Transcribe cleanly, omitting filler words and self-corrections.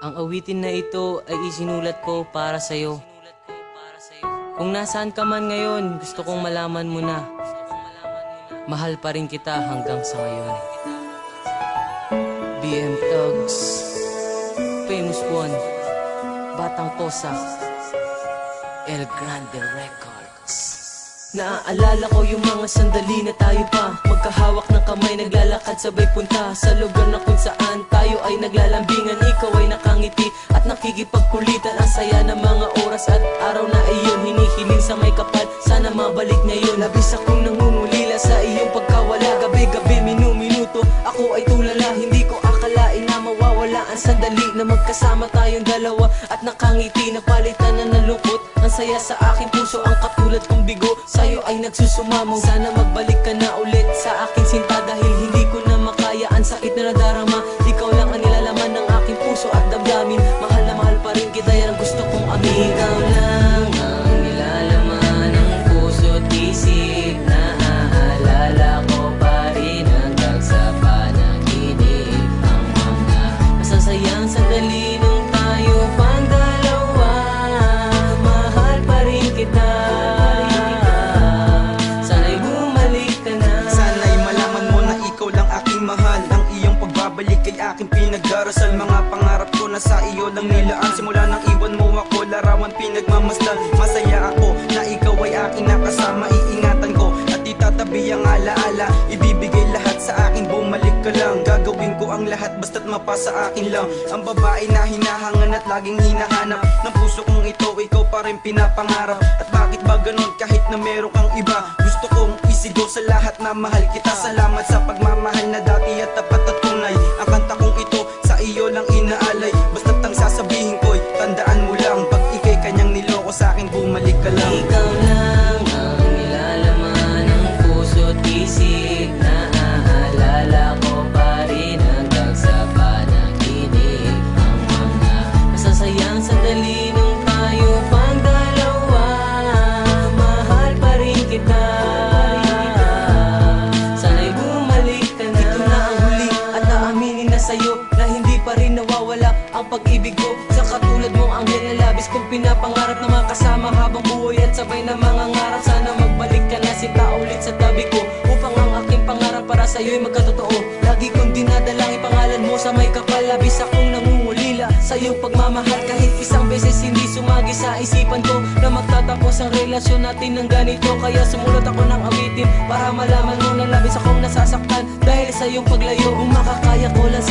Ang awitin na ito ay isinulat ko para sa'yo. Kung nasaan ka man ngayon, gusto kong malaman mo na mahal pa rin kita hanggang sa ngayon. BM Thugs, Famous One, Batang Tosa, El Grande Records. Naaalala ko yung mga sandali na tayo pa magkahawak ng kamay, naglalakad sabay punta sa lugar na kung saan tayo ay naglalambingan. Ikaw ay nakangiti at nakikipagkulitan. Ang saya ng mga oras at araw na iyon, hinihiling sa may kapal, sana mabalik ngayon. Labis akong nangungulila sa iyong pagkawala, gabi-gabi, minu-minuto ako ay tulala. Hindi ko akalain na mawawala ang sandali na magkasama tayong dalawa at nakangiti na palitan na ng lungkot. Ang saya sa aking puso, ang katulad kong bigo sa'yo ay nagsusumamo. Sana magbalik ka na ulit sa aking sinta, dahil hindi ko na makaya ang sakit na nadarama. Ikaw lang ang nilalaman ng aking puso at damdamin. Mahal na mahal pa rin kita, yan ang gusto kong aminin. Ikaw lang ang nilalaman ng puso't isip, naaalala ko pa rin hanggang sa panaginip. Ang mga masasayang sandali nung tayo pang dalawa, mahal pa rin kita. Sana'y bumalik ka na. Sana'y malaman mo na ikaw lang aking mahal. Ang iyong pagbabalik ay aking pinagdarasal. Mga pangarap ko na sa iyo lang nilaan. Simula nang iwan mo ako, larawan pinagmamasdan. Masaya ako na ikaw ay aking nakasama. Iingatan ko at itatabi ang alaala. Ibibigay lahat sa akin, bumalik ka lang. Gagawin ko ang lahat basta't mapasa akin lang. Ang babae na hinahangan at laging hinahanap ng puso kong ito, ikaw pa rin pinapangarap. At bakit ba ganun kahit na meron kang iba? Gusto kong isigaw sa lahat na mahal kita. Salamat sa pagmamahal na dati at tapat at tunay. Ang kanta kong ito sa iyo lang inaalay. Basta't ang sasabihin ko'y tandaan mo lang, pag ika'y kanyang niloko sa akin, bumalik ka lang. Ikaw lang ang nilalaman ng puso't isip, naaalala ko pa rin hanggang sa panaginip. Ang mga masasayang sandali nung tayo pang dalawa, mahal pa rin kita. Sana'y bumalik ka na. Ito na ang huli at naaminin na sa'yo na hindi pa rin nawawala ang pag-ibig ko. Sa katulad mong anghel na labis kong pinapangarap na makasama habang buhay at sabay na mga ngarap. Sana magbalik ka na sinta ulit sa tabi ko, upang ang aking pangarap para sa'yo'y magkatotoo. Lagi kong dinadalang ipangalan mo sa may kapal. Labis akong nangungulila sa iyong pagmamahal. Kahit isang beses hindi sumagi sa isipan ko na magtatapos ang relasyon natin ng ganito. Kaya sumulat ako ng awitin para malaman mo na labis akong nasasaktan dahil sa iyong paglayo. Kung makakaya ko lang